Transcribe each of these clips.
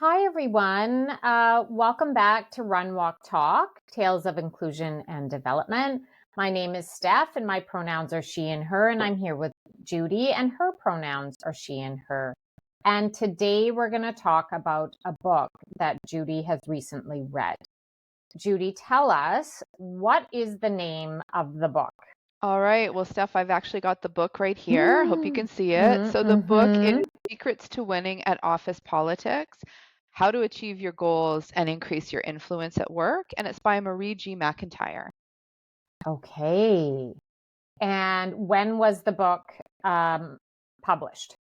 Hi, everyone. Welcome back to Run, Walk, Talk Tales of Inclusion and Development. My name is Steph, and my pronouns are she and her, and I'm here with Judy, and her pronouns are she and her. And today we're going to talk about a book that Judy has recently read. Judy, tell us, what is the name of the book? All right. Well, Steph, I've actually got the book right here. Hope you Mm-hmm. can see it. So the book is Secrets to Winning at Office Politics: How to Achieve Your Goals and Increase Your Influence at Work. And it's by Marie G. McIntyre. Okay. And when was the book published?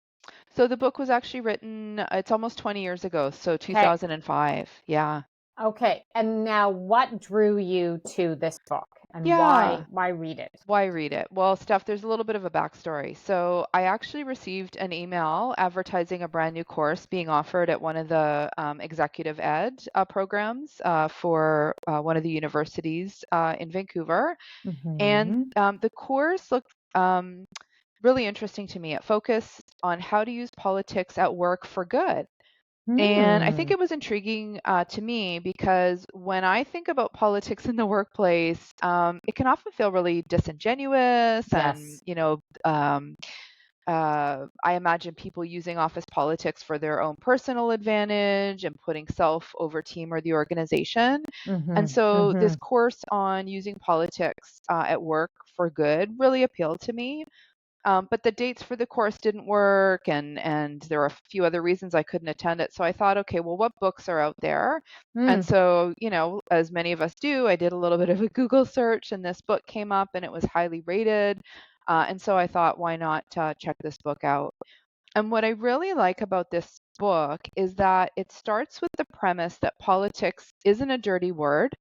So the book was actually written, it's almost 20 years ago, so Okay. 2005. Yeah. Okay. And now what drew you to this book and why Yeah. why read it? Why read it? Well, Steph, there's a little bit of a backstory. So I actually received an email advertising a brand new course being offered at one of the executive ed programs for one of the universities in Vancouver. And Mhm. the course looked really interesting to me. It focused on how to use politics at work for good. And I think Hmm. it was intriguing to me because when I think about politics in the workplace, it can often feel really disingenuous and, Yes. I imagine people using office politics for their own personal advantage and putting self over team or the organization. And Mhm. so this Mhm. course on using politics at work for good really appealed to me. But the dates for the course didn't work, and there were a few other reasons I couldn't attend it. So I thought, okay, well, what books are out there? And Mm. so, as many of us do, I did a little bit of a Google search, and this book came up, and it was highly rated. And so I thought, why not check this book out? And what I really like about this book is that it starts with the premise that politics isn't a dirty word,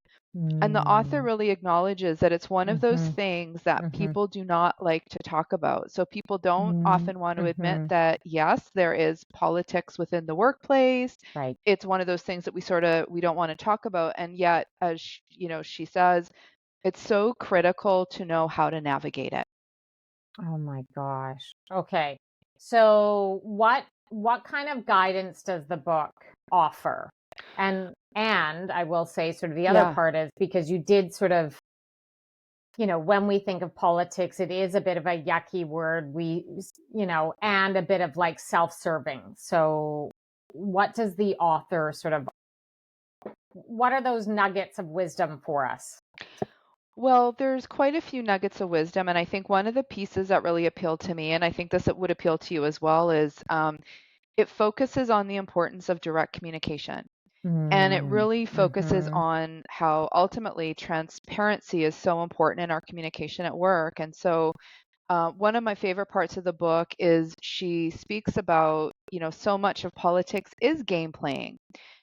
and the author Mm. really acknowledges that it's one of those Mhm. things that Mhm. people do not like to talk about. So people don't Mm. often want to admit Mhm. that, yes, there is politics within the workplace. Right. It's one of those things that we don't want to talk about. And yet, as she says, it's so critical to know how to navigate it. Oh my gosh. Okay. So what kind of guidance does the book offer? And I will say sort of the other Yeah. part is because you did sort of, when we think of politics, it is a bit of a yucky word. And a bit of like self-serving. So what does the author sort of what are those nuggets of wisdom for us? Well, there's quite a few nuggets of wisdom, and I think one of the pieces that really appealed to me, and I think this would appeal to you as well, is it focuses on the importance of direct communication. And it Mm, really focuses mhm. on how ultimately transparency is so important in our communication at work. And so, one of my favorite parts of the book is she speaks about, so much of politics is game playing,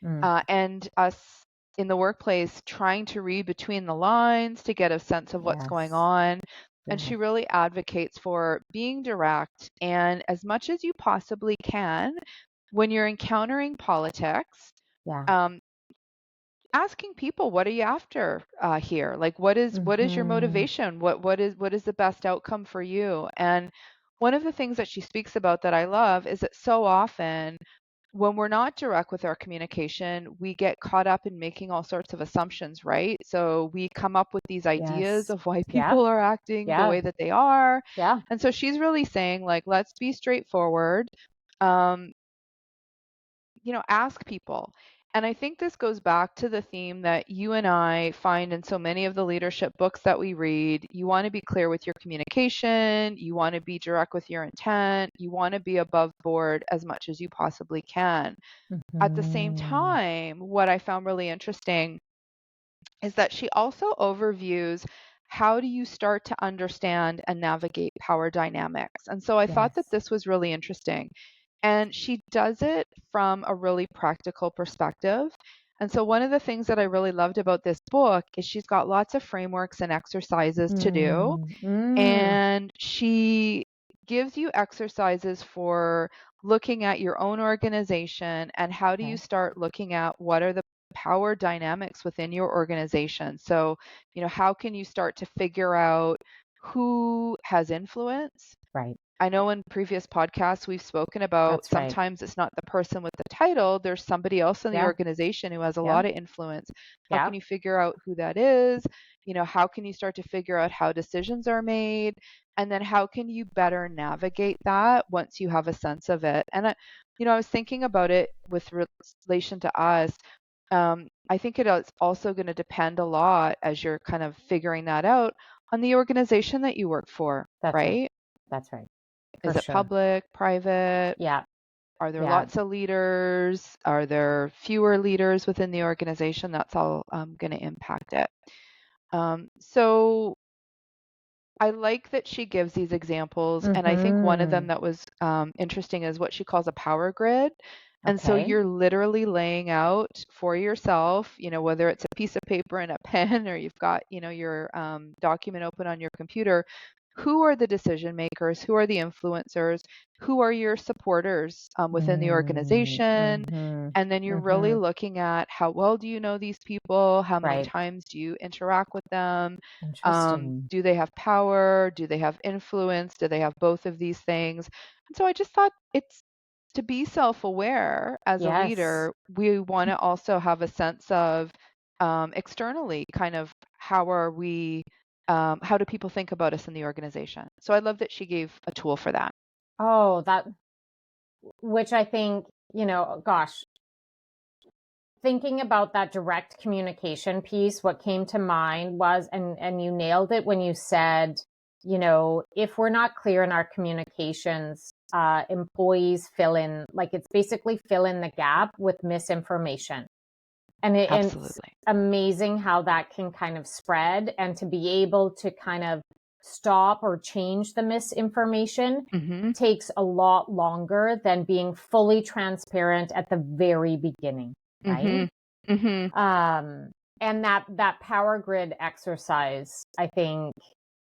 Mm, and us in the workplace trying to read between the lines to get a sense of what's going yes. on. And Yes. she really advocates for being direct and as much as you possibly can when you're encountering politics. Yeah. Um, Asking people, what are you after here? Like, what is your Mhm. motivation? What is the best outcome for you? And one of the things that she speaks about that I love is that so often when we're not direct with our communication, we get caught up in making all sorts of assumptions, right? So we come up with these ideas Yes. of why Yeah. people are acting the Yeah. way that they are. Yeah. And so she's really saying, like, let's be straightforward. Um, ask people. And I think this goes back to the theme that you and I find in so many of the leadership books that we read. You want to be clear with your communication, you want to be direct with your intent, you want to be above board as much as you possibly can. At the same Mhm. time, what I found really interesting is that she also overviews how do you start to understand and navigate power dynamics. And so I thought that Yes. this was really interesting. And she does it from a really practical perspective. And so one of the things that I really loved about this book is she's got lots of frameworks and exercises to do. Mm. Mm. And she gives you exercises for looking at your own organization and how do you Okay. start looking at what are the power dynamics within your organization. So, how can you start to figure out who has influence? Right. I know in previous podcasts we've spoken about That's right. sometimes it's not the person with the title, there's somebody else in the Yeah. organization who has a Yeah. lot of influence. How Yeah. can you figure out who that is? How can you start to figure out how decisions are made? And then how can you better navigate that once you have a sense of it? And I was thinking about it with relation to us. I think it is also going to depend a lot as you're kind of figuring that out on the organization that you work for, That's right. right? That's right. For Is it sure. public, private? Yeah. Are there Yeah. lots of leaders? Are there fewer leaders within the organization? That's all going to impact it. So I like that she gives these examples, and I think one of them Mm-hmm. that was interesting is what she calls a power grid. And so Okay. you're literally laying out for yourself, whether it's a piece of paper and a pen or you've got, your document open on your computer, who are the decision makers, who are the influencers, who are your supporters within the organization. Mm-hmm. And then you're really Mm-hmm. looking at how well do you know these people? How many Right. times do you interact with them? Interesting. Do they have power? Do they have influence? Do they have both of these things? And so I just thought it's to be self aware as a Yes. leader, we want to also have a sense of externally kind of how do people think about us in the organization? So I love that she gave a tool for that. Oh, which I think, gosh, thinking about that direct communication piece, what came to mind was, and you nailed it when you said, if we're not clear in our communications, employees fill in, like it's basically fill in the gap with misinformation. And it's Absolutely. amazing how that can kind of spread, and to be able to kind of stop or change the misinformation Mm-hmm. takes a lot longer than being fully transparent at the very beginning, right? Mm-hmm. Mm-hmm. And that power grid exercise, I think,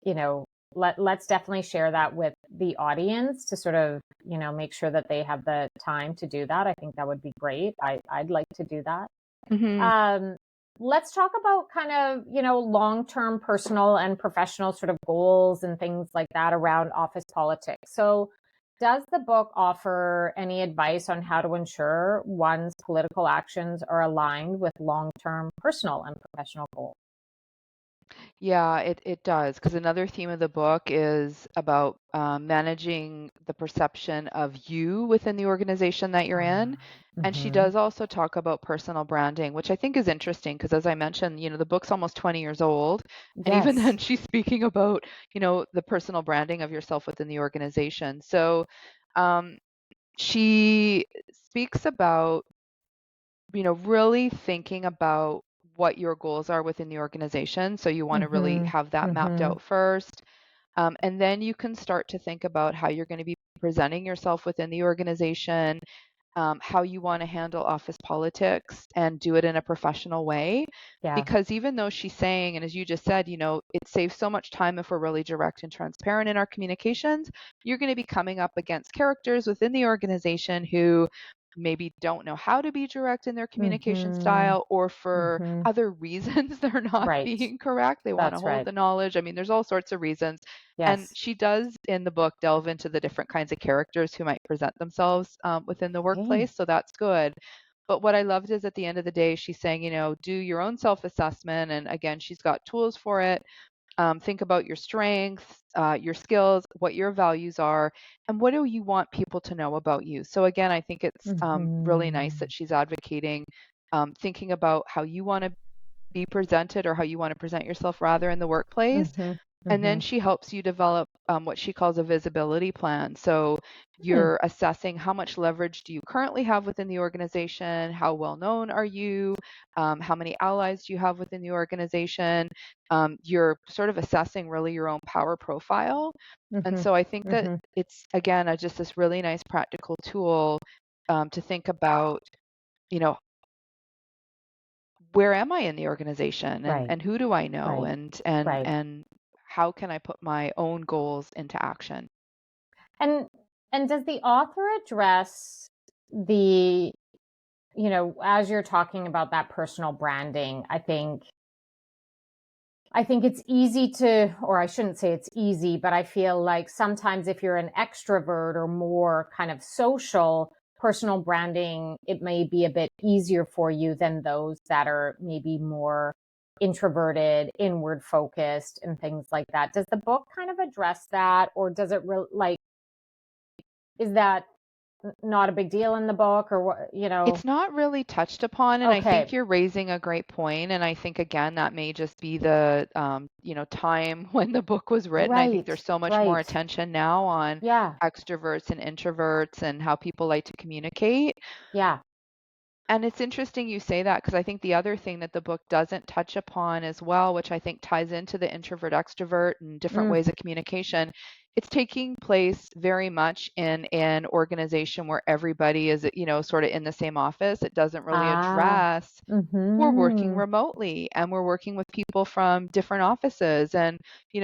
you know, let's definitely share that with the audience to sort of, make sure that they have the time to do that. I think that would be great. I'd like to do that. Mm-hmm. Um, let's talk about kind of, long-term personal and professional sort of goals and things like that around office politics. So, does the book offer any advice on how to ensure one's political actions are aligned with long-term personal and professional goals? Yeah, it does. Because another theme of the book is about managing the perception of you within the organization that you're in. And she Mm-hmm. does also talk about personal branding, which I think is interesting because, as I mentioned, the book's almost 20 years old. And even Yes. then, she's speaking about, the personal branding of yourself within the organization. So um, she speaks about really thinking about what your goals are within the organization. So you want to really Mm-hmm. have that mapped Mm-hmm. out first. And then you can start to think about how you're going to be presenting yourself within the organization, how you want to handle office politics and do it in a professional way. Yeah. Because even though she's saying, and as you just said, it saves so much time if we're really direct and transparent in our communications, you're going to be coming up against characters within the organization who maybe don't know how to be direct in their communication Mm-hmm. style, or for Mm-hmm. other reasons they're not Right. being correct. They want to That's hold right. the knowledge. I mean, there's all sorts of reasons. And Yes. she does in the book delve into the different kinds of characters who might present themselves within the Okay. workplace. So that's good. But what I loved is at the end of the day, she's saying, do your own self assessment. And again, she's got tools for it. Think about your strengths, your skills, what your values are, and what do you want people to know about you. So, again, I think it's really nice Mm-hmm. that she's advocating thinking about how you want to be presented, or how you want to present yourself rather in the workplace. Mm-hmm. And then Mm-hmm. she helps you develop what she calls a visibility plan. So Hmm. you're assessing how much leverage do you currently have within the organization? How well known are you? How many allies do you have within the organization? You're sort of assessing really your own power profile. And Mm-hmm. so I think that Mm-hmm. it's, again, just this really nice practical tool to think about, you know, where am I in the organization, and Right. who do I know, Right. Right. and how can I put my own goals into action? And does the author address the, as you're talking about that personal branding, I think I think it's easy to, or I shouldn't say it's easy, but I feel like sometimes if you're an extrovert or more kind of social, personal branding, it may be a bit easier for you than those that are maybe more introverted, inward focused, and things like that. Does the book kind of address that, or does it like, is that not a big deal in the book, or what, It's not really touched upon, and I think Okay. you're raising a great point. And I think again that may just be the time when the book was written. I think Right, there's so much more right. attention now on Yeah, extroverts and introverts and how people like to communicate. yeah. And it's interesting you say that because I think the other thing that the book doesn't touch upon as well, which I think ties into the introvert extrovert and different Mm. ways of communication, it's taking place very much in an organization where everybody is, sort of in the same office. It doesn't really Ah. address we're working Mhm. remotely and we're working with people from different offices. And,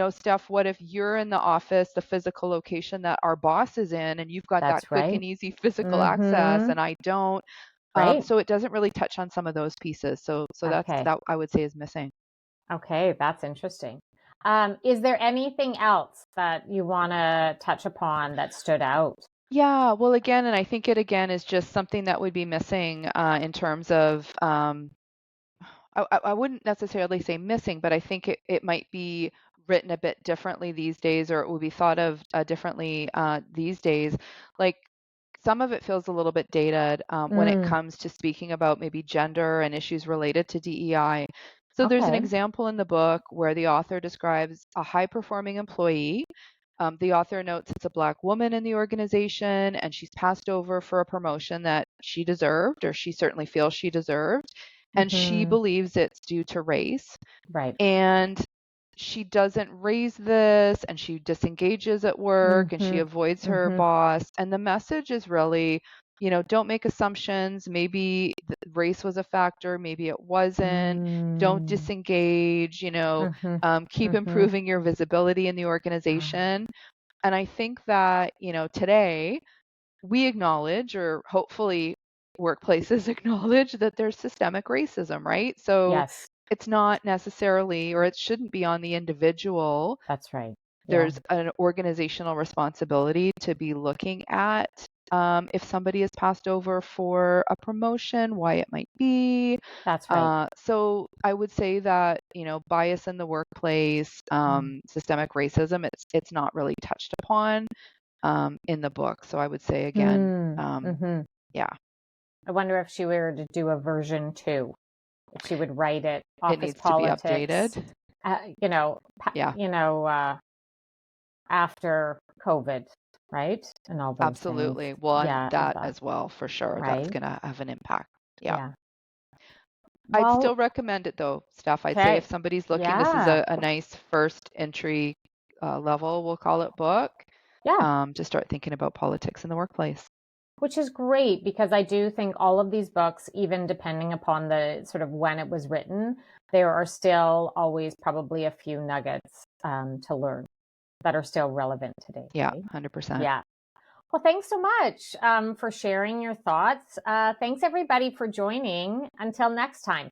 Steph, what if you're in the office, the physical location that our boss is in, and you've got that That's quick right. and easy physical access Mhm. and I don't? Right? So it doesn't really touch on some of those pieces. So that's Okay. that I would say is missing. Okay, that's interesting. Is there anything else that you wanna touch upon that stood out? Yeah, well, again, and I think it again is just something that would be missing in terms of I wouldn't necessarily say missing, but I think it might be written a bit differently these days, or it would be thought of differently these days. Like some of it feels a little bit dated when it Mm, comes to speaking about maybe gender and issues related to DEI. So there's an okay. example in the book where the author describes a high performing employee. The author notes it's a Black woman in the organization, and she's passed over for a promotion that she deserved, or she certainly feels she deserved. And she Mhm. believes it's due to race. Right. And she doesn't raise this and she disengages at work and she Mhm. avoids her Mhm. boss. And the message is really, don't make assumptions. Maybe race was a factor, maybe it wasn't. Don't Mm. disengage, Mhm. keep Mhm. improving your visibility in the Ah, organization. And I think that, today we acknowledge, or hopefully workplaces acknowledge, that there's systemic racism, right? So yes, it's not necessarily, or it shouldn't be on the individual. that's right. Yeah. There's an organizational responsibility to be looking at if somebody is passed over for a promotion, why it might be. That's right. So I would say that bias in the workplace, Mm. systemic racism, it's not really touched upon in the book. So I would say again, Mm. Mhm. yeah, I wonder if she were to do a version 2, if she would write it it office needs to be politics, updated. pa Yeah, after COVID, right? And all those things. absolutely. Well, and Yeah, that as well, for sure. That's right? going to have an impact. Yeah. Yeah. I'd still Well, recommend it though, Steph. I'd say if okay. somebody's looking, this is Yeah. a nice first entry level, we'll call it, book Yeah. to start thinking about politics in the workplace. Which is great because I do think all of these books, even depending upon the sort of when it was written, there are still always probably a few nuggets to learn that are still relevant today, Yeah, right? 100%. Yeah. Well, thanks so much for sharing your thoughts. Thanks everybody for joining. Until next time.